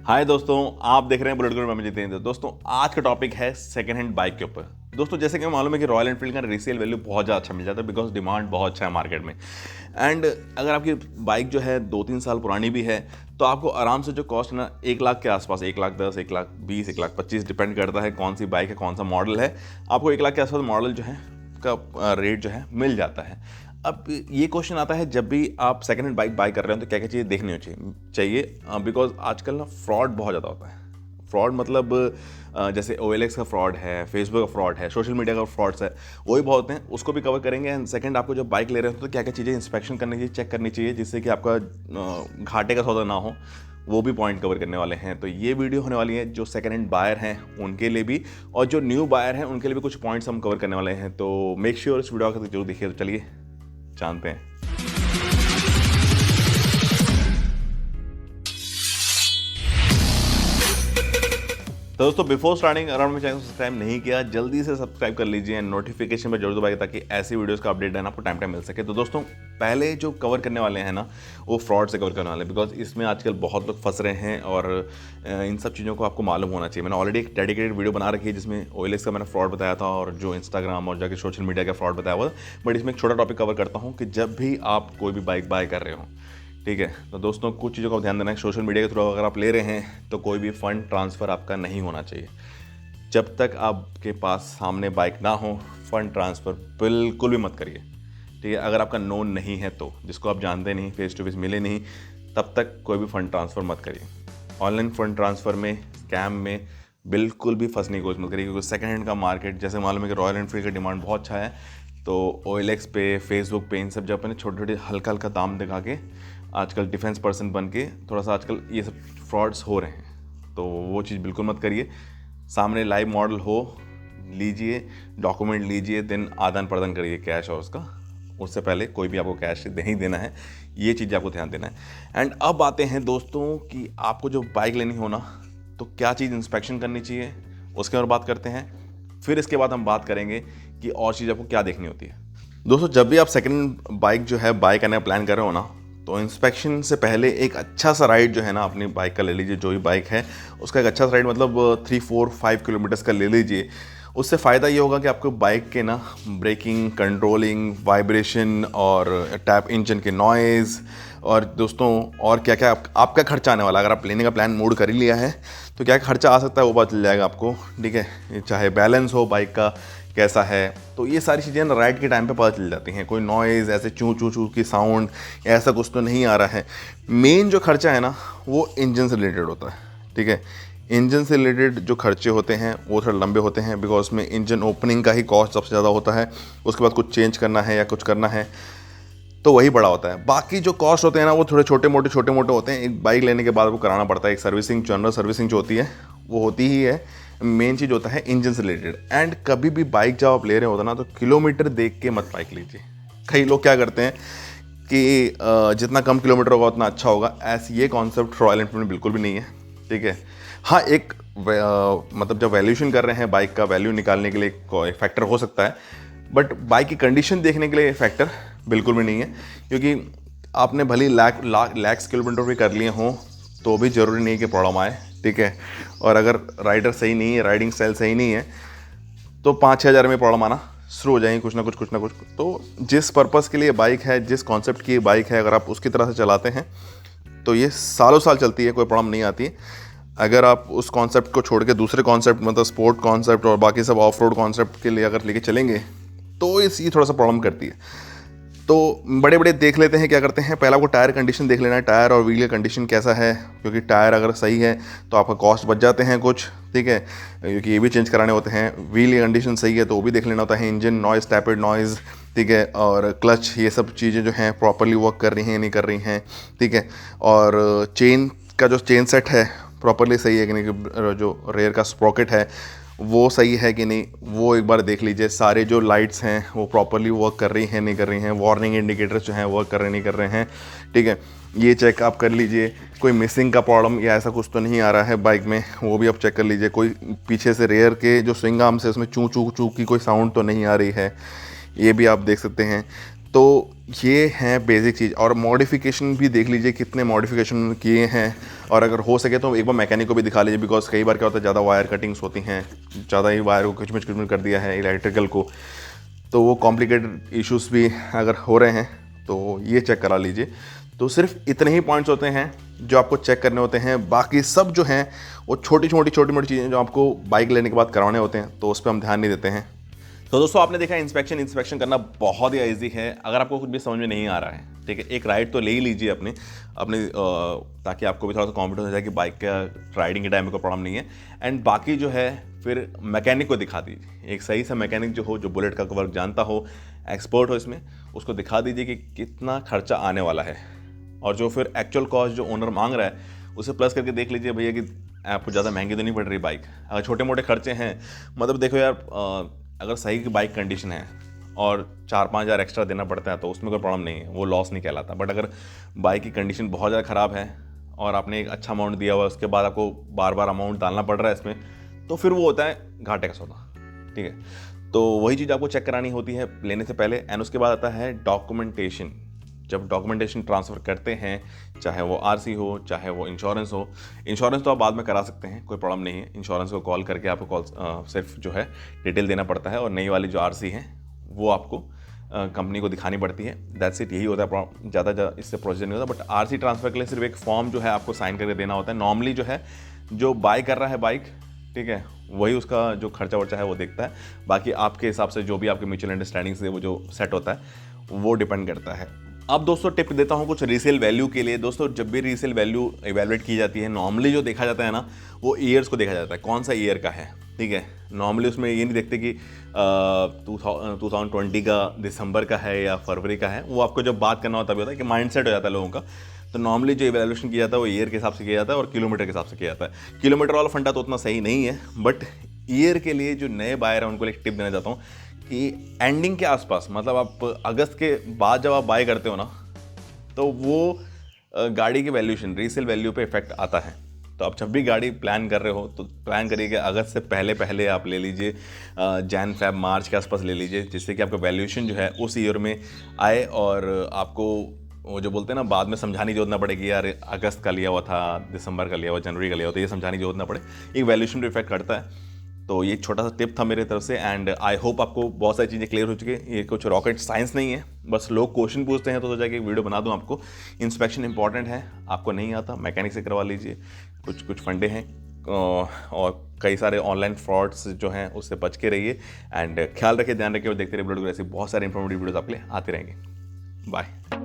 हाय दोस्तों, आप देख रहे हैं बुलेट गुरु, मैं जितेंद्र। दोस्तों आज का टॉपिक है सेकंड हैंड बाइक के ऊपर। दोस्तों जैसे कि मालूम है कि रॉयल एनफील्ड का रीसेल वैल्यू बहुत ज़्यादा अच्छा मिल जाता है बिकॉज डिमांड बहुत अच्छा है मार्केट में। एंड अगर आपकी बाइक जो है 2-3 साल पुरानी भी है तो आपको आराम से जो कॉस्ट है ना 1 लाख के आसपास, 1,10,000, 1,20,000, 1,25,000 डिपेंड करता है कौन सी बाइक है, कौन सा मॉडल है, आपको 1 लाख के आसपास मॉडल जो है का रेट जो है मिल जाता है। अब ये क्वेश्चन आता है जब भी आप सेकंड हैंड बाइक बाय कर रहे हो तो क्या क्या चीज़ें देखनी चाहिए बिकॉज आजकल ना फ्रॉड बहुत ज़्यादा होता है। फ्रॉड मतलब जैसे OLX का फ्रॉड है, फेसबुक का फ्रॉड है, सोशल मीडिया का फ्रॉड्स है, वही बहुत हैं, उसको भी कवर करेंगे। एंड सेकंड, आपको जब बाइक ले रहे हो तो क्या क्या चीज़ें इंस्पेक्शन करनी चाहिए, चेक करनी चाहिए, जिससे कि आपका घाटे का सौदा ना हो, वो भी पॉइंट कवर करने वाले हैं। तो ये वीडियो होने वाली है जो सेकंड हैंड बायर हैं उनके लिए भी, और जो न्यू बायर हैं उनके लिए भी कुछ पॉइंट्स हम कवर करने वाले हैं। तो मेक श्योर इस वीडियो को जरूर देखिए। तो चलिए जानते हैं। तो दोस्तों बिफोर स्टार्टिंग, अगर आपने चैनल को सब्सक्राइब नहीं किया जल्दी से सब्सक्राइब कर लीजिए, नोटिफिकेशन पर जरूर दबाइए ताकि ऐसी वीडियोस का अपडेट है ना आपको टाइम टाइम मिल सके। तो दोस्तों पहले जो कवर करने वाले हैं ना वो फ्रॉड से कवर करने वाले हैं, बिकॉज इसमें आजकल बहुत लोग फंस रहे हैं और इन सब चीज़ों को आपको मालूम होना चाहिए। मैंने ऑलरेडी एक डेडिकेटेड वीडियो बना रखी है जिसमें OLX का मैंने फ्रॉड बताया था और जो इंस्टाग्राम और जाके सोशल मीडिया का फ्रॉड बताया हुआ, बट इसमें एक छोटा टॉपिक कवर करता हूँ कि जब भी आप कोई भी बाइक बाय कर रहे हो, ठीक है, तो दोस्तों कुछ चीज़ों का ध्यान देना है। सोशल मीडिया के थ्रू अगर आप ले रहे हैं तो कोई भी फंड ट्रांसफ़र आपका नहीं होना चाहिए। जब तक आपके पास सामने बाइक ना हो फंड ट्रांसफ़र बिल्कुल भी मत करिए, ठीक है। अगर आपका नोन नहीं है तो, जिसको आप जानते नहीं, फेस टू फेस मिले नहीं, तब तक कोई भी फ़ंड ट्रांसफ़र मत करिए। ऑनलाइन फ़ंड ट्रांसफ़र में, स्कैम में बिल्कुल भी फंसने की कोशिश मत करिए, क्योंकि सेकंड हैंड का मार्केट जैसे मालूम है कि रॉयल एनफील्ड का डिमांड बहुत अच्छा है। तो OLX पे, फेसबुक पे, इन सब जब अपने छोटे छोटे हल्का हल्का दाम दिखा के आजकल डिफेंस पर्सन बन के थोड़ा सा आजकल ये सब फ्रॉड्स हो रहे हैं, तो वो चीज़ बिल्कुल मत करिए। सामने लाइव मॉडल हो, लीजिए, डॉक्यूमेंट लीजिए, देन आदान प्रदान करिए कैश और उसका। उससे पहले कोई भी आपको कैश नहीं देना है, ये चीज़ आपको ध्यान देना है। एंड अब आते हैं दोस्तों कि आपको जो बाइक लेनी हो ना तो क्या चीज़ इंस्पेक्शन करनी चाहिए, उसके और बात करते हैं। फिर इसके बाद हम बात करेंगे कि और चीज़ आपको क्या देखनी होती है। दोस्तों जब भी आप सेकंड बाइक जो है बाय करने का प्लान कर रहे हो ना, तो इंस्पेक्शन से पहले एक अच्छा सा राइड जो है ना अपनी बाइक का ले लीजिए। जो भी बाइक है उसका एक अच्छा सा राइड, मतलब 3-4-5 किलोमीटर्स का ले लीजिए। उससे फ़ायदा ये होगा कि आपको बाइक के ना ब्रेकिंग, कंट्रोलिंग, वाइब्रेशन और टैप इंजन के नॉइज़ और दोस्तों और क्या क्या आपका खर्चा आने वाला, अगर आप लेने का प्लान मूड कर ही लिया है तो क्या खर्चा आ सकता है वो पता चल जाएगा आपको, ठीक है। चाहे बैलेंस हो बाइक का कैसा है, तो ये सारी चीज़ें ना राइड के टाइम पे पता चल जाती हैं। कोई नॉइज़ ऐसे चू चू चू की साउंड ऐसा कुछ तो नहीं आ रहा है। मेन जो खर्चा है ना वो इंजन से रिलेटेड होता है, ठीक है। इंजन से रिलेटेड जो खर्चे होते हैं वो थोड़े लंबे होते हैं, बिकॉज उसमें इंजन ओपनिंग का ही कॉस्ट सबसे ज़्यादा होता है। उसके बाद कुछ चेंज करना है या कुछ करना है तो वही बड़ा होता है। बाकी जो कॉस्ट होते हैं ना वो थोड़े छोटे मोटे होते हैं। एक बाइक लेने के बाद वो कराना पड़ता है, एक सर्विसिंग, जनरल सर्विसिंग जो होती है वो होती ही है। मेन चीज़ होता है इंजन से रिलेटेड। एंड कभी भी बाइक जब आप ले रहे होते ना तो किलोमीटर देख के मत बाइक लीजिए। कई लोग क्या करते हैं कि जितना कम किलोमीटर होगा उतना अच्छा होगा, ऐसे ये कॉन्सेप्ट रॉयल एनफील्ड में बिल्कुल भी नहीं है, ठीक है। हाँ, एक मतलब जब वैल्यूएशन कर रहे हैं बाइक का वैल्यू निकालने के लिए एक फैक्टर हो सकता है, बट बाइक की कंडीशन देखने के लिए फैक्टर बिल्कुल भी नहीं है। क्योंकि आपने भले लैक्स किलोमीटर भी कर लिए हों तो भी ज़रूरी नहीं कि प्रॉब्लम आए, ठीक है। और अगर राइडर सही नहीं है, राइडिंग स्टाइल सही नहीं है, तो 5-6 हज़ार में प्रॉब्लम आना शुरू हो जाएंगे, कुछ ना कुछ। तो जिस पर्पज़ के लिए बाइक है, जिस कॉन्सेप्ट की बाइक है, अगर आप उसकी तरह से चलाते हैं तो ये सालों साल चलती है, कोई प्रॉब्लम नहीं आती है। अगर आप उस कॉन्सेप्ट को छोड़ के दूसरे कॉन्सेप्ट, मतलब स्पोर्ट कॉन्सेप्ट और बाकी सब ऑफ रोड कॉन्सेप्ट के लिए अगर लेके चलेंगे तो ये थोड़ा सा प्रॉब्लम करती है। तो बड़े बड़े देख लेते हैं, क्या करते हैं, पहले आपको टायर कंडीशन देख लेना है, टायर और व्हील का कंडीशन कैसा है। क्योंकि टायर अगर सही है तो आपका कॉस्ट बच जाते हैं कुछ, ठीक है, क्योंकि ये भी चेंज कराने होते हैं। व्हील की कंडीशन सही है तो वो भी देख लेना होता है। इंजन नॉइज़, टैपेड नॉइज़, ठीक है, और क्लच, ये सब चीज़ें जो हैं प्रॉपरली वर्क कर रही हैं नहीं कर रही हैं, ठीक है। और चेन का जो चेन सेट है प्रॉपरली सही है कि नहीं, जो रेयर का स्प्रॉकेट है वो सही है कि नहीं, वो एक बार देख लीजिए। सारे जो लाइट्स हैं वो प्रॉपरली वर्क कर रही हैं नहीं कर रही हैं, वार्निंग इंडिकेटर्स जो हैं वर्क कर रहे नहीं कर रहे हैं, ठीक है, ये चेक आप कर लीजिए। कोई मिसिंग का प्रॉब्लम या ऐसा कुछ तो नहीं आ रहा है बाइक में, वो भी आप चेक कर लीजिए। कोई पीछे से रेयर के जो स्विंग आर्म्स है उसमें चू चू चू की कोई साउंड तो नहीं आ रही है, ये भी आप देख सकते हैं। तो ये हैं बेसिक चीज़। और मॉडिफिकेशन भी देख लीजिए कितने मॉडिफिकेशन किए हैं, और अगर हो सके तो एक बार मैकेनिक को भी दिखा लीजिए, बिकॉज कई बार क्या होता है ज़्यादा वायर कटिंग्स होती हैं, ज़्यादा ही वायर को खिचमिच कर दिया है इलेक्ट्रिकल को, तो वो कॉम्प्लिकेटेड इश्यूज़ भी अगर हो रहे हैं तो ये चेक करा लीजिए। तो सिर्फ इतने ही पॉइंट्स होते हैं जो आपको चेक करने होते हैं, बाकी सब जो हैं वो छोटी मोटी चीज़ें जो आपको बाइक लेने के बाद करवाने होते हैं, तो उस पर हम ध्यान नहीं देते हैं। तो दोस्तों आपने देखा इंस्पेक्शन करना बहुत ही ईजी है। अगर आपको कुछ भी समझ में नहीं आ रहा है, ठीक है, एक राइड तो ले ही लीजिए अपने ताकि आपको भी थोड़ा सा कॉन्फिडेंस हो जाए कि बाइक का राइडिंग के टाइम में कोई प्रॉब्लम नहीं है। एंड बाकी जो है फिर मैकेनिक को दिखा दीजिए, एक सही सा मैकेनिक जो हो, जो बुलेट का वर्क जानता हो, एक्सपर्ट हो इसमें, उसको दिखा दीजिए कि कितना खर्चा आने वाला है, और जो फिर एक्चुअल कॉस्ट जो ओनर मांग रहा है उसे प्लस करके देख लीजिए भैया कि आपको ज़्यादा महंगी तो नहीं पड़ रही बाइक। अगर छोटे मोटे खर्चे हैं, मतलब देखो यार, अगर सही की बाइक कंडीशन है और 4-5 हज़ार एक्स्ट्रा देना पड़ता है तो उसमें कोई प्रॉब्लम नहीं है, वो लॉस नहीं कहलाता। बट अगर बाइक की कंडीशन बहुत ज़्यादा ख़राब है और आपने एक अच्छा अमाउंट दिया हुआ है, उसके बाद आपको बार बार अमाउंट डालना पड़ रहा है इसमें, तो फिर वो होता है घाटे का सौदा, ठीक है। तो वही चीज़ आपको चेक करानी होती है लेने से पहले। एंड उसके बाद आता है डॉक्यूमेंटेशन। जब डॉक्यूमेंटेशन ट्रांसफ़र करते हैं, चाहे वो आरसी हो, चाहे वो इंश्योरेंस हो, इंश्योरेंस तो आप बाद में करा सकते हैं, कोई प्रॉब्लम नहीं है। इंश्योरेंस को कॉल करके आपको सिर्फ जो है डिटेल देना पड़ता है, और नई वाली जो आरसी है वो आपको कंपनी को दिखानी पड़ती है। दैट्स इट, यही होता है, ज़्यादा इससे प्रोसीजर नहीं होता। बट आरसी ट्रांसफ़र के लिए सिर्फ एक फॉर्म जो है आपको साइन करके देना होता है। नॉर्मली जो है जो बाय कर रहा है बाइक, ठीक है, वही उसका जो खर्चा वर्चा है वो देखता है। बाकी आपके हिसाब से जो भी आपके म्यूचुअल अंडरस्टैंडिंग से वो जो सेट होता है वो डिपेंड करता है। अब दोस्तों टिप देता हूँ कुछ रीसेल वैल्यू के लिए। दोस्तों जब भी रीसेल वैल्यू इवैल्यूएट की जाती है, नॉर्मली जो देखा जाता है ना, वो ईयर्स को देखा जाता है, कौन सा ईयर का है, ठीक है। नॉर्मली उसमें ये नहीं देखते कि 2020 का दिसंबर का है या फरवरी का है। वो आपको जब बात करना होता भी होता है कि माइंड सेट हो जाता है लोगों का। तो नॉर्मली जो इवैल्यूएशन किया जाता है वो ईयर के हिसाब से किया जाता है और किलोमीटर के हिसाब से किया जाता है। किलोमीटर वाला फंडा तो उतना सही नहीं है, बट ईयर के लिए जो नए बायर हैं उनको एक टिप देना चाहता हूँ कि एंडिंग के आसपास, मतलब आप अगस्त के बाद जब आप बाय करते हो ना, तो वो गाड़ी की वैल्यूएशन रीसेल वैल्यू पे इफेक्ट आता है। तो आप जब भी गाड़ी प्लान कर रहे हो तो प्लान करिए कि अगस्त से पहले आप ले लीजिए, जैन फेब मार्च के आसपास ले लीजिए, जिससे कि आपका वैल्यूएशन जो है उस ईयर में आए, और आपको वो जो बोलते हैं ना बाद में समझाने की जरूरत ना पड़े कि यार अगस्त का लिया हुआ था, दिसंबर का लिया हुआ, जनवरी का लिया हुआ, तो ये समझाने की जरूरत ना पड़े। एक वैल्यूएशन पे इफेक्ट करता है। तो ये छोटा सा टिप था मेरे तरफ से, एंड आई होप आपको बहुत सारी चीज़ें क्लियर हो चुकी है। ये कुछ रॉकेट साइंस नहीं है, बस लोग क्वेश्चन पूछते हैं तो सोचा कि एक वीडियो बना दूं आपको। इंस्पेक्शन इंपॉर्टेंट है, आपको नहीं आता मैकेनिक से करवा लीजिए, कुछ फंडे हैं, और कई सारे ऑनलाइन फ्रॉड्स जो हैं उससे बच के रहिए। एंड ख्याल रखिए, ध्यान रखिए और देखते रहिए ब्लॉग। ऐसी बहुत सारे इंफॉर्मेटिव वीडियोस आपके लिए आते रहेंगे। बाय।